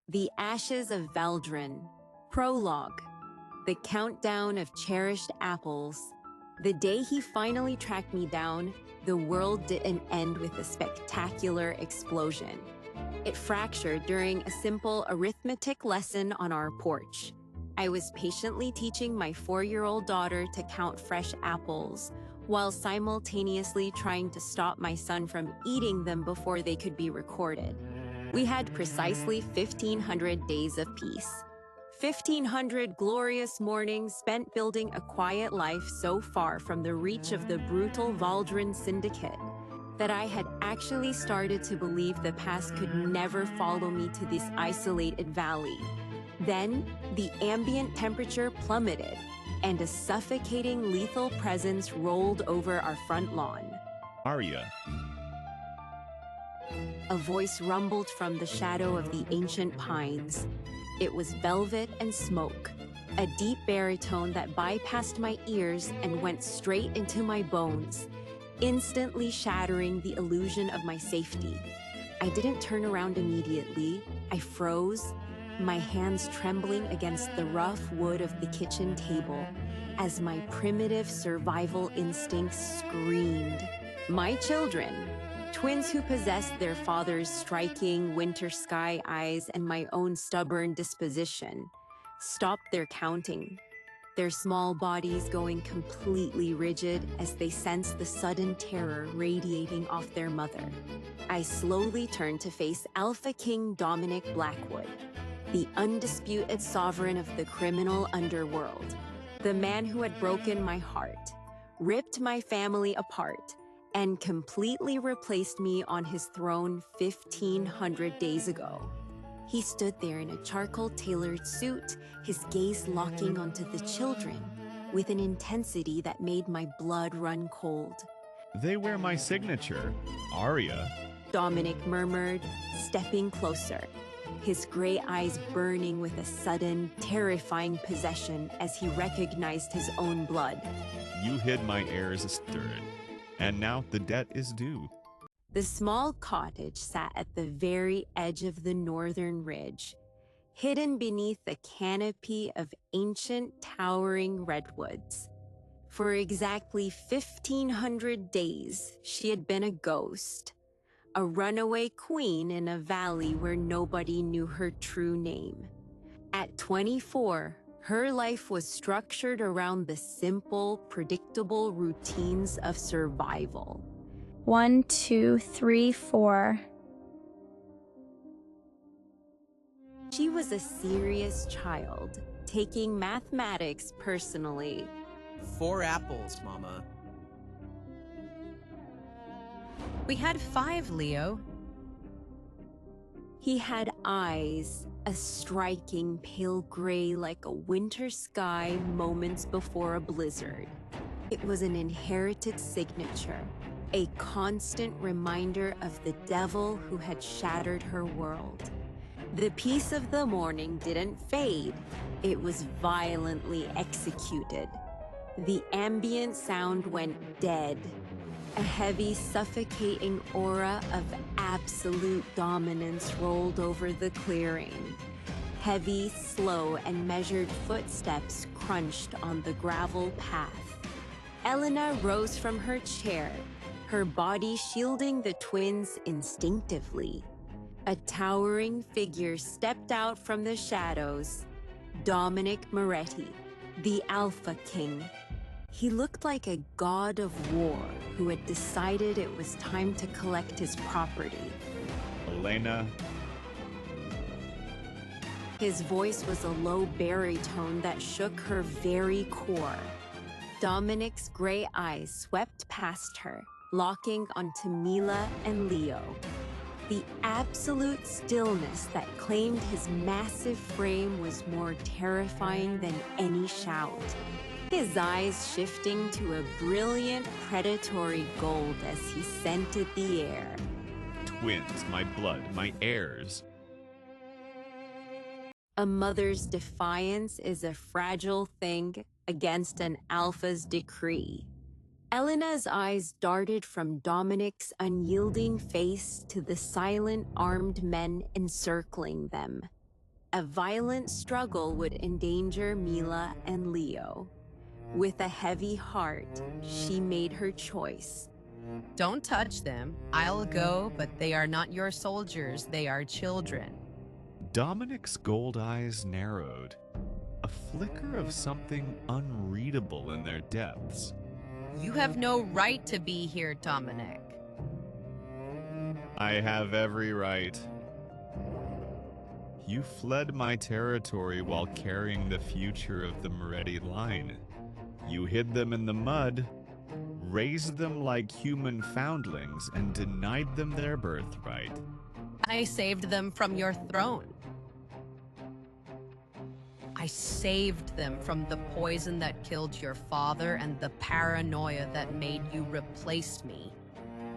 The Ashes of Valdrin. Prologue. The countdown of cherished apples. The day he finally tracked me down, the world didn't end with a spectacular explosion. It fractured during a simple arithmetic lesson on our porch. I was patiently teaching my 4-year-old daughter to count fresh apples, while simultaneously trying to stop my son from eating them before they could be recorded. We had precisely 1,500 days of peace. 1,500 glorious mornings spent building a quiet life so far from the reach of the brutal Obsidian Syndicate that I had actually started to believe the past could never follow me to this isolated valley. Then, the ambient temperature plummeted, and a suffocating lethal presence rolled over our front lawn. Arya. A voice rumbled from the shadow of the ancient pines. It was velvet and smoke, a deep baritone that bypassed my ears and went straight into my bones, instantly shattering the illusion of my safety. I didn't turn around immediately. I froze, my hands trembling against the rough wood of the kitchen table as my primitive survival instincts screamed. My children, twins who possessed their father's striking winter sky eyes and my own stubborn disposition, stopped their counting, their small bodies going completely rigid as they sensed the sudden terror radiating off their mother. I slowly turned to face Alpha King Dominic Blackwood, the undisputed sovereign of the criminal underworld, the man who had broken my heart, ripped my family apart, and completely replaced me on his throne 1,500 days ago. He stood there in a charcoal-tailored suit, his gaze locking onto the children with an intensity that made my blood run cold. They wear my signature, Arya. Dominic murmured, stepping closer, his gray eyes burning with a sudden, terrifying possession as he recognized his own blood. You hid my heirs astern, and now the debt is due. The small cottage sat at the very edge of the northern ridge, hidden beneath a canopy of ancient, towering redwoods. For exactly 1,500 days, she had been a ghost, a runaway queen in a valley where nobody knew her true name. At 24, her life was structured around the simple, predictable routines of survival. 1, 2, 3, 4. She was a serious child, taking mathematics personally. 4 apples, Mama. We had 5, Leo. He had eyes, a striking pale gray like a winter sky moments before a blizzard. It was an inherited signature, a constant reminder of the devil who had shattered her world. The peace of the morning didn't fade. It was violently executed. The ambient sound went dead. A heavy, suffocating aura of absolute dominance rolled over the clearing. Heavy, slow, and measured footsteps crunched on the gravel path. Elena rose from her chair, her body shielding the twins instinctively. A towering figure stepped out from the shadows. Dominic Moretti, the Alpha King. He looked like a god of war who had decided it was time to collect his property. Elena. His voice was a low baritone that shook her very core. Dominic's gray eyes swept past her, locking onto Mila and Leo. The absolute stillness that claimed his massive frame was more terrifying than any shout. His eyes shifting to a brilliant predatory gold as he scented the air. Twins, my blood, my heirs. A mother's defiance is a fragile thing against an alpha's decree. Elena's eyes darted from Dominic's unyielding face to the silent armed men encircling them. A violent struggle would endanger Mila and Leo. With a heavy heart, she made her choice. Don't touch them. I'll go, but they are not your soldiers. They are children. Dominic's gold eyes narrowed, a flicker of something unreadable in their depths. You have no right to be here, Dominic. I have every right. You fled my territory while carrying the future of the Moretti line. You hid them in the mud, raised them like human foundlings, and denied them their birthright. I saved them from your throne. I saved them from the poison that killed your father and the paranoia that made you replace me.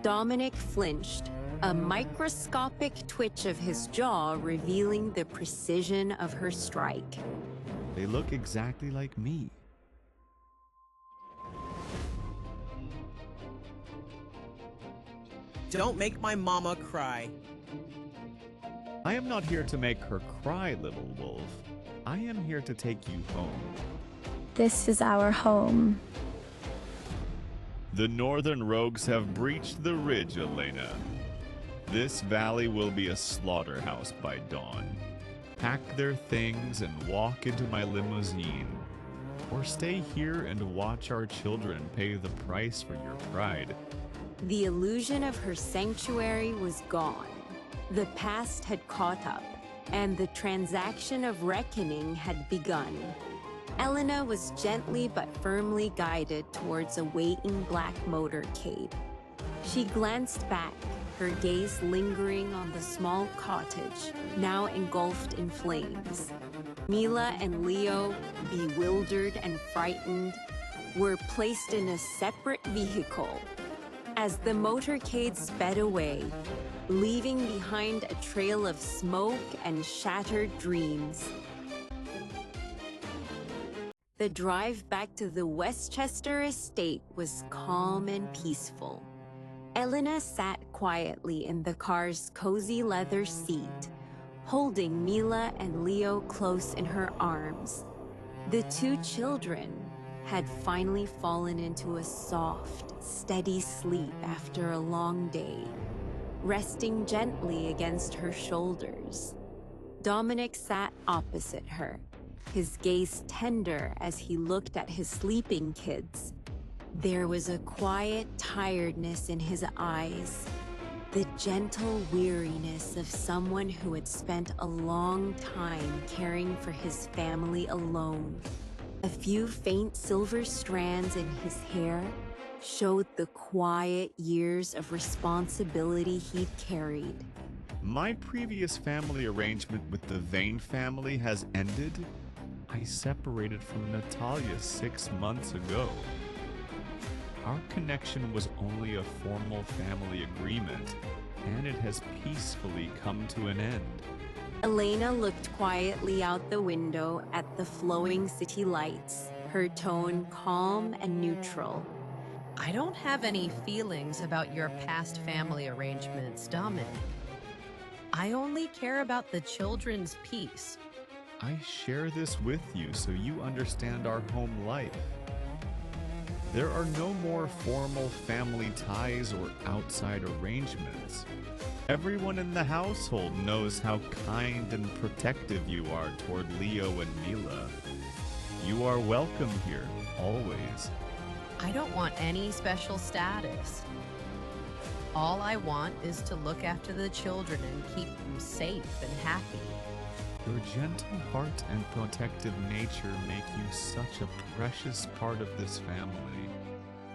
Dominic flinched, a microscopic twitch of his jaw revealing the precision of her strike. They look exactly like me. Don't make my mama cry. I am not here to make her cry, little wolf. I am here to take you home. This is our home. The northern rogues have breached the ridge, Elena. This valley will be a slaughterhouse by dawn. Pack their things and walk into my limousine. Or stay here and watch our children pay the price for your pride. The illusion of her sanctuary was gone. The past had caught up, and the transaction of reckoning had begun. Elena was gently but firmly guided towards a waiting black motorcade. She glanced back, her gaze lingering on the small cottage, now engulfed in flames. Mila and Leo, bewildered and frightened, were placed in a separate vehicle. As the motorcade sped away, leaving behind a trail of smoke and shattered dreams. The drive back to the Westchester estate was calm and peaceful. Elena sat quietly in the car's cozy leather seat, holding Mila and Leo close in her arms. The two children had finally fallen into a soft, steady sleep after a long day, resting gently against her shoulders. Dominic sat opposite her, his gaze tender as he looked at his sleeping kids. There was a quiet tiredness in his eyes, the gentle weariness of someone who had spent a long time caring for his family alone. A few faint silver strands in his hair showed the quiet years of responsibility he'd carried. My previous family arrangement with the Vane family has ended. I separated from Natalia 6 months ago. Our connection was only a formal family agreement, and it has peacefully come to an end. Elena looked quietly out the window at the flowing city lights, her tone calm and neutral. I don't have any feelings about your past family arrangements, Dominic. I only care about the children's peace. I share this with you so you understand our home life. There are no more formal family ties or outside arrangements. Everyone in the household knows how kind and protective you are toward Leo and Mila. You are welcome here, always. I don't want any special status. All I want is to look after the children and keep them safe and happy. Your gentle heart and protective nature make you such a precious part of this family.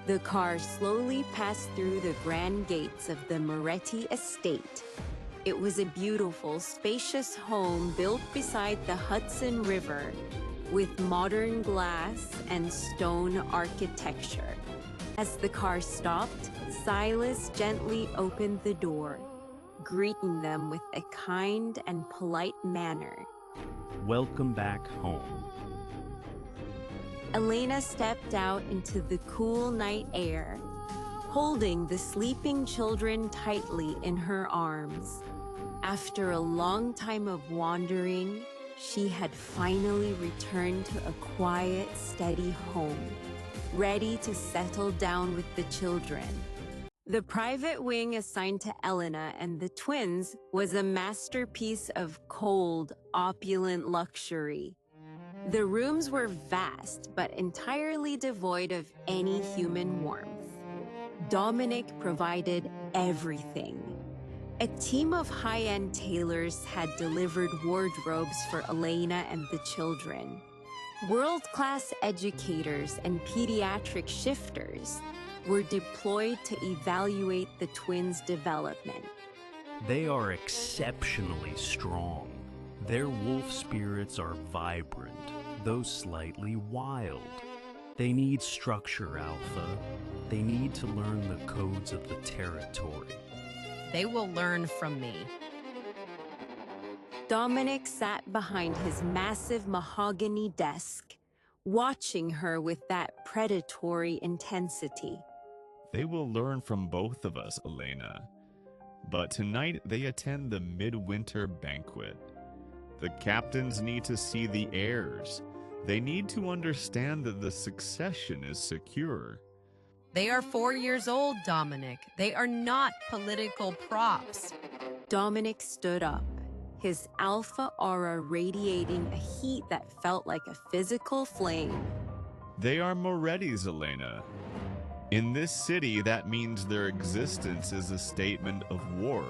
The car slowly passed through the grand gates of the Moretti estate. It was a beautiful, spacious home built beside the Hudson River, with modern glass and stone architecture. As the car stopped, Silas gently opened the door, greeting them with a kind and polite manner. Welcome back home. Elena stepped out into the cool night air, holding the sleeping children tightly in her arms. After a long time of wandering, she had finally returned to a quiet, steady home, ready to settle down with the children. The private wing assigned to Elena and the twins was a masterpiece of cold, opulent luxury. The rooms were vast, but entirely devoid of any human warmth. Dominic provided everything. A team of high-end tailors had delivered wardrobes for Elena and the children. World-class educators and pediatric shifters were deployed to evaluate the twins' development. They are exceptionally strong. Their wolf spirits are vibrant, though slightly wild. They need structure, Alpha. They need to learn the codes of the territory. They will learn from me. Dominic sat behind his massive mahogany desk, watching her with that predatory intensity. They will learn from both of us, Elena. But tonight they attend the midwinter banquet. The captains need to see the heirs. They need to understand that the succession is secure. They are 4 years old, Dominic. They are not political props. Dominic stood up, his alpha aura radiating a heat that felt like a physical flame. They are Moretti's, Elena. In this city, that means their existence is a statement of war.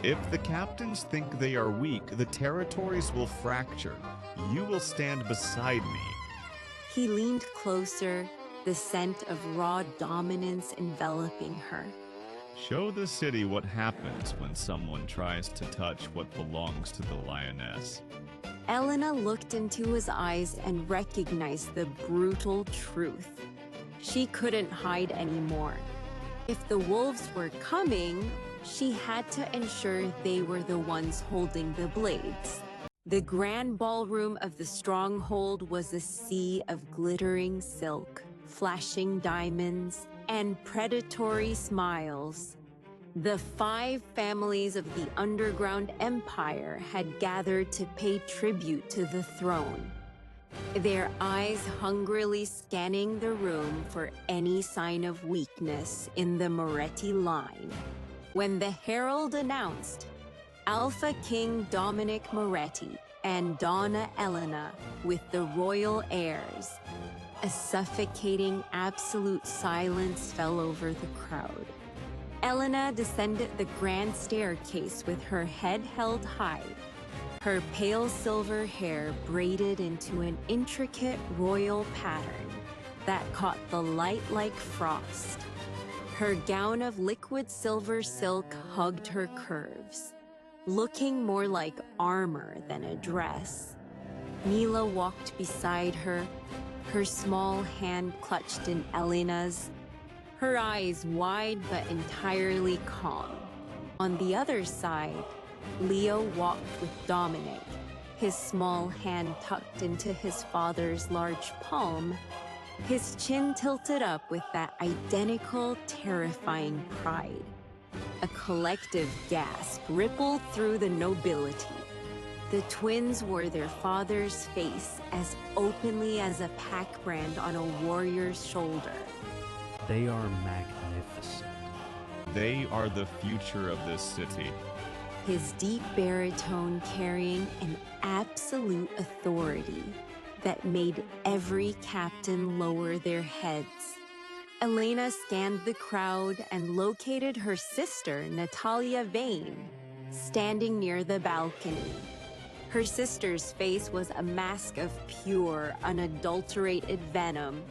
If the captains think they are weak, the territories will fracture. You will stand beside me. He leaned closer, the scent of raw dominance enveloping her. Show the city what happens when someone tries to touch what belongs to the lioness. Elena looked into his eyes and recognized the brutal truth. She couldn't hide anymore. If the wolves were coming, she had to ensure they were the ones holding the blades. The grand ballroom of the stronghold was a sea of glittering silk, flashing diamonds, and predatory smiles. The 5 families of the underground empire had gathered to pay tribute to the throne, their eyes hungrily scanning the room for any sign of weakness in the Moretti line. When the herald announced, Alpha King Dominic Moretti and Donna Elena with the royal heirs, a suffocating absolute silence fell over the crowd. Elena descended the grand staircase with her head held high, her pale silver hair braided into an intricate royal pattern that caught the light like frost. Her gown of liquid silver silk hugged her curves, looking more like armor than a dress. Mila walked beside her, her small hand clutched in Elena's, her eyes wide but entirely calm. On the other side, Leo walked with Dominic, his small hand tucked into his father's large palm, his chin tilted up with that identical, terrifying pride. A collective gasp rippled through the nobility. The twins wore their father's face as openly as a pack brand on a warrior's shoulder. They are magnificent. They are the future of this city. His deep baritone carrying an absolute authority that made every captain lower their heads. Elena scanned the crowd and located her sister, Natalia Vane, standing near the balcony. Her sister's face was a mask of pure, unadulterated venom.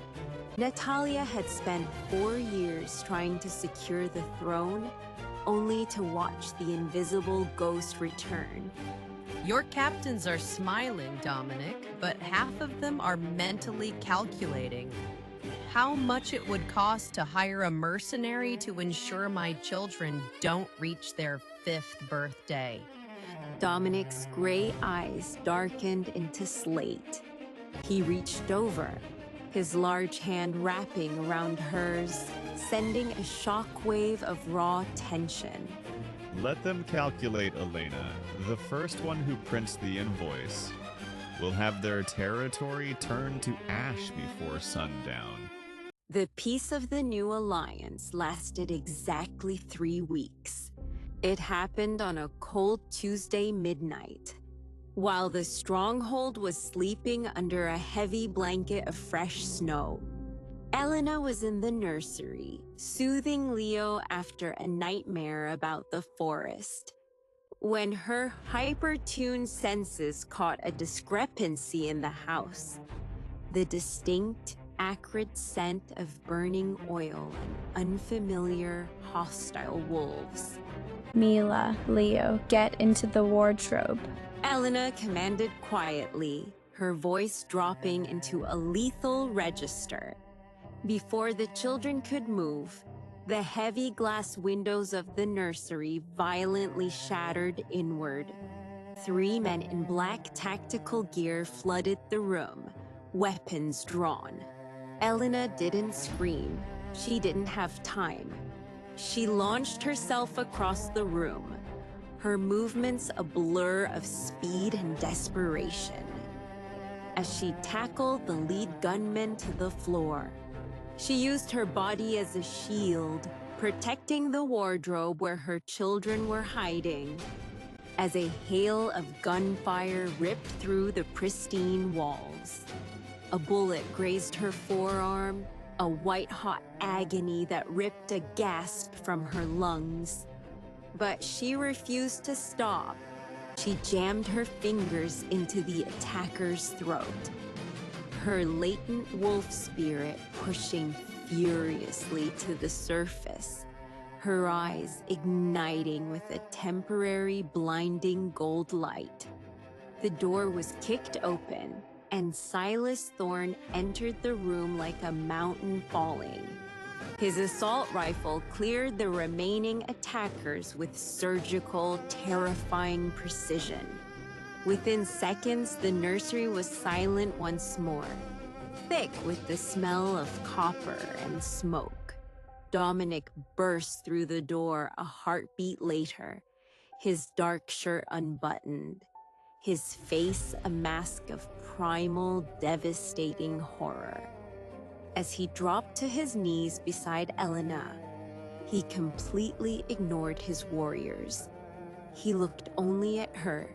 Natalia had spent 4 years trying to secure the throne, only to watch the invisible ghost return. Your captains are smiling, Dominic, but half of them are mentally calculating how much it would cost to hire a mercenary to ensure my children don't reach their 5th birthday. Dominic's gray eyes darkened into slate. He reached over, his large hand wrapping around hers, sending a shockwave of raw tension. Let them calculate, Elena. The first one who prints the invoice will have their territory turned to ash before sundown. The peace of the new alliance lasted exactly 3 weeks. It happened on a cold Tuesday midnight. While the stronghold was sleeping under a heavy blanket of fresh snow, Elena was in the nursery, soothing Leo after a nightmare about the forest, when her hyper-tuned senses caught a discrepancy in the house. The distinct, acrid scent of burning oil and unfamiliar, hostile wolves. Mila, Leo, get into the wardrobe. Elena commanded quietly, her voice dropping into a lethal register. Before the children could move, the heavy glass windows of the nursery violently shattered inward. 3 men in black tactical gear flooded the room, weapons drawn. Elena didn't scream. She didn't have time. She launched herself across the room, her movements a blur of speed and desperation. As she tackled the lead gunman to the floor, she used her body as a shield, protecting the wardrobe where her children were hiding. As a hail of gunfire ripped through the pristine walls, a bullet grazed her forearm, a white-hot agony that ripped a gasp from her lungs. But she refused to stop. She jammed her fingers into the attacker's throat, her latent wolf spirit pushing furiously to the surface, her eyes igniting with a temporary blinding gold light. The door was kicked open, and Silas Thorne entered the room like a mountain falling. His assault rifle cleared the remaining attackers with surgical, terrifying precision. Within seconds, the nursery was silent once more, thick with the smell of copper and smoke. Dominic burst through the door a heartbeat later, his dark shirt unbuttoned, his face a mask of primal, devastating horror. As he dropped to his knees beside Elena, he completely ignored his warriors. He looked only at her,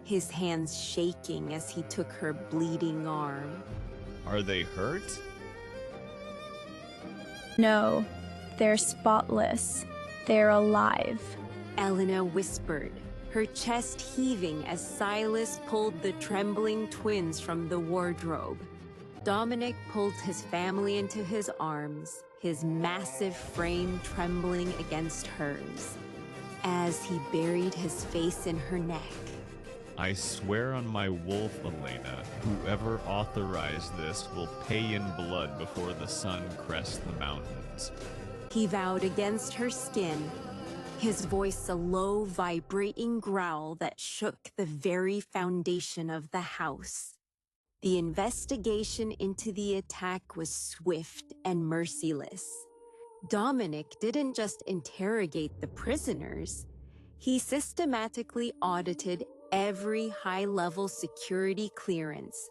his hands shaking as he took her bleeding arm. Are they hurt? No, they're spotless. They're alive. Elena whispered, her chest heaving as Silas pulled the trembling twins from the wardrobe. Dominic pulled his family into his arms, his massive frame trembling against hers, as he buried his face in her neck. I swear on my wolf, Elena, whoever authorized this will pay in blood before the sun crests the mountains. He vowed against her skin, his voice a low, vibrating growl that shook the very foundation of the house. The investigation into the attack was swift and merciless. Dominic didn't just interrogate the prisoners, he systematically audited every high-level security clearance.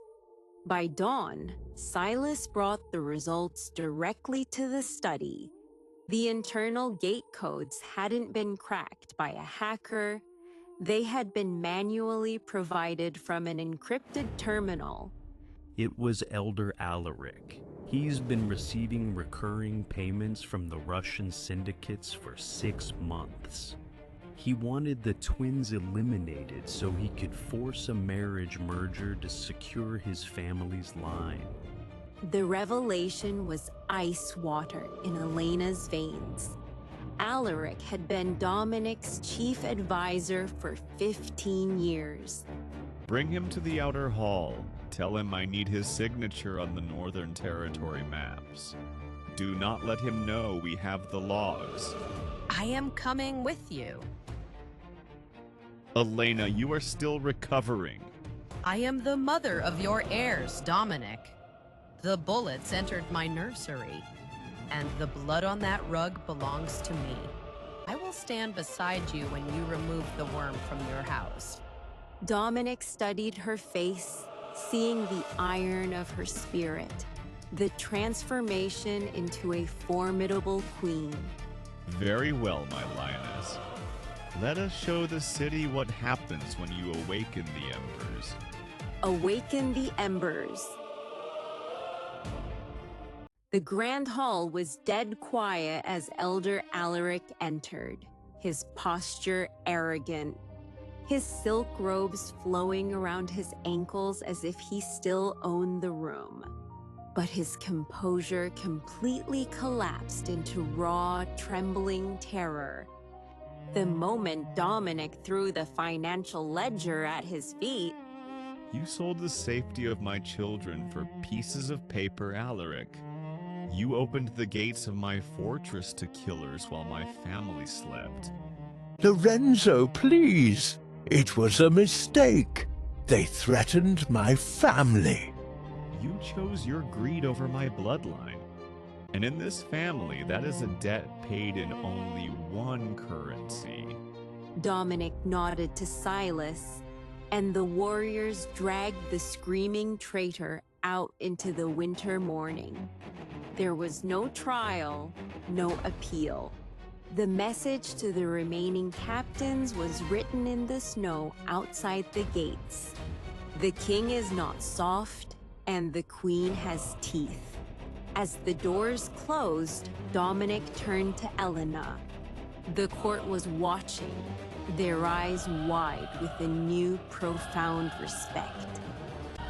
By dawn, Silas brought the results directly to the study. The internal gate codes hadn't been cracked by a hacker. They had been manually provided from an encrypted terminal. It was Elder Alaric. He's been receiving recurring payments from the Russian syndicates for 6 months. He wanted the twins eliminated so he could force a marriage merger to secure his family's line. The revelation was ice water in Elena's veins. Alaric had been Dominic's chief advisor for 15 years. Bring him to the outer hall. Tell him I need his signature on the Northern Territory maps. Do not let him know we have the logs. I am coming with you. Elena, you are still recovering. I am the mother of your heirs, Dominic. The bullets entered my nursery, and the blood on that rug belongs to me. I will stand beside you when you remove the worm from your house. Dominic studied her face, seeing the iron of her spirit, the transformation into a formidable queen. Very well, my lioness. Let us show the city what happens when you awaken the embers. Awaken the embers. The grand hall was dead quiet as Elder Alaric entered, his posture arrogant, his silk robes flowing around his ankles as if he still owned the room. But his composure completely collapsed into raw, trembling terror. The moment Dominic threw the financial ledger at his feet. You sold the safety of my children for pieces of paper, Alaric. You opened the gates of my fortress to killers while my family slept. Lorenzo, please. It was a mistake. They threatened my family. You chose your greed over my bloodline. And in this family, that is a debt paid in only one currency. Dominic nodded to Silas, and the warriors dragged the screaming traitor out into the winter morning. There was no trial, no appeal. The message to the remaining captains was written in the snow outside the gates. The king is not soft, and the queen has teeth. As the doors closed, Dominic turned to Elena. The court was watching, their eyes wide with a new, profound respect.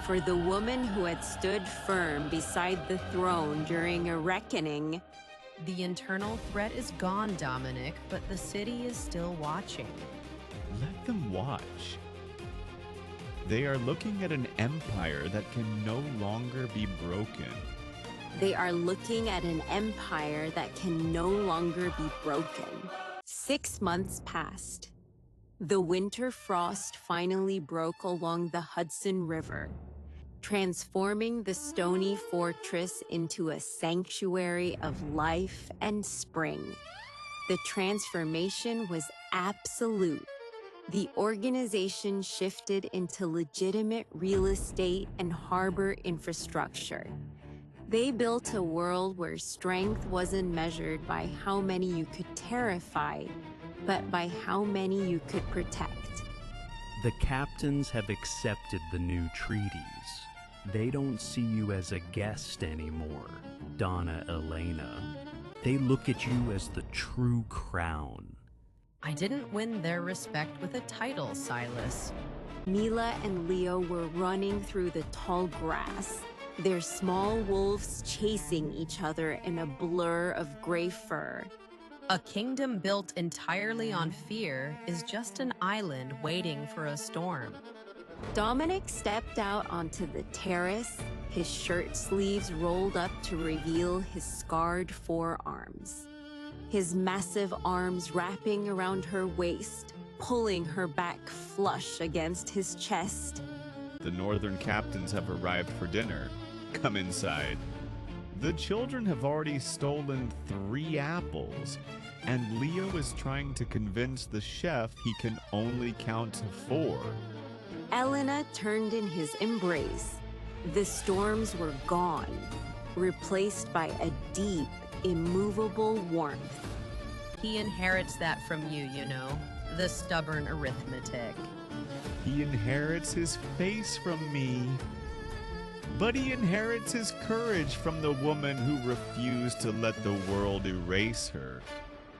For the woman who had stood firm beside the throne during a reckoning. The internal threat is gone, Dominic, but the city is still watching. Let them watch. They are looking at an empire that can no longer be broken. They are looking at an empire that can no longer be broken. 6 months passed. The winter frost finally broke along the Hudson River, transforming the stony fortress into a sanctuary of life and spring. The transformation was absolute. The organization shifted into legitimate real estate and harbor infrastructure. They built a world where strength wasn't measured by how many you could terrify, but by how many you could protect. The captains have accepted the new treaties. They don't see you as a guest anymore, Donna Elena. They look at you as the true crown. I didn't win their respect with a title, Silas. Mila and Leo were running through the tall grass, their small wolves chasing each other in a blur of gray fur. A kingdom built entirely on fear is just an island waiting for a storm. Dominic stepped out onto the terrace, his shirt sleeves rolled up to reveal his scarred forearms. His massive arms wrapping around her waist, pulling her back flush against his chest. The northern captains have arrived for dinner. Come inside. The children have already stolen 3 apples, and Leo is trying to convince the chef he can only count to 4. Elena turned in his embrace. The storms were gone, replaced by a deep, immovable warmth. He inherits that from you, you know, the stubborn arithmetic. He inherits his face from me. But he inherits his courage from the woman who refused to let the world erase her.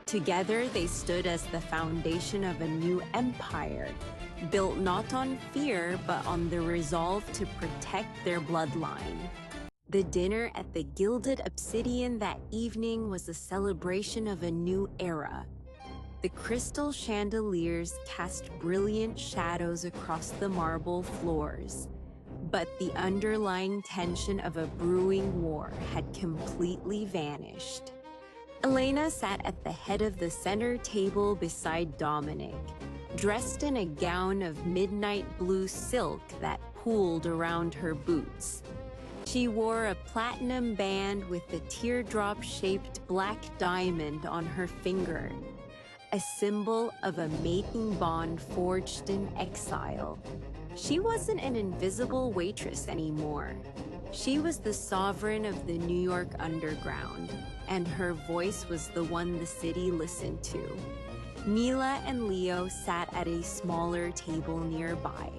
Together, they stood as the foundation of a new empire, built not on fear, but on the resolve to protect their bloodline. The dinner at the Gilded Obsidian that evening was a celebration of a new era. The crystal chandeliers cast brilliant shadows across the marble floors, but the underlying tension of a brewing war had completely vanished. Elena sat at the head of the center table beside Dominic, dressed in a gown of midnight blue silk that pooled around her boots. She wore a platinum band with a teardrop-shaped black diamond on her finger, a symbol of a mating bond forged in exile. She wasn't an invisible waitress anymore. She was the sovereign of the New York underground, and her voice was the one the city listened to. Mila and Leo sat at a smaller table nearby,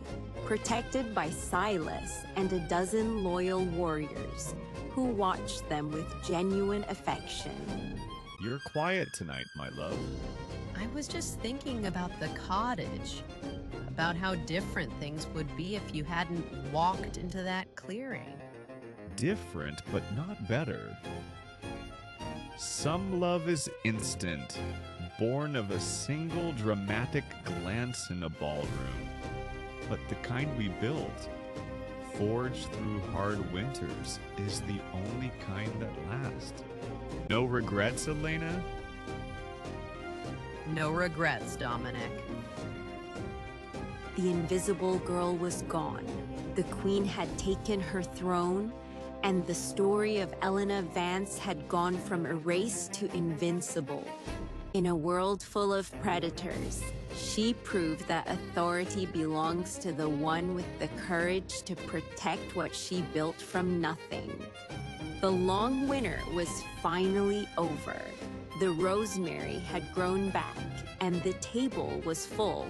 protected by Silas and a dozen loyal warriors who watched them with genuine affection. You're quiet tonight, my love. I was just thinking about the cottage, about how different things would be if you hadn't walked into that clearing. Different, but not better. Some love is instant, born of a single dramatic glance in a ballroom. But the kind we built, forged through hard winters, is the only kind that lasts. No regrets, Elena? No regrets, Dominic. The invisible girl was gone. The queen had taken her throne, and the story of Elena Vance had gone from erased to invincible. In a world full of predators, she proved that authority belongs to the one with the courage to protect what she built from nothing. The long winter was finally over. The rosemary had grown back, and the table was full.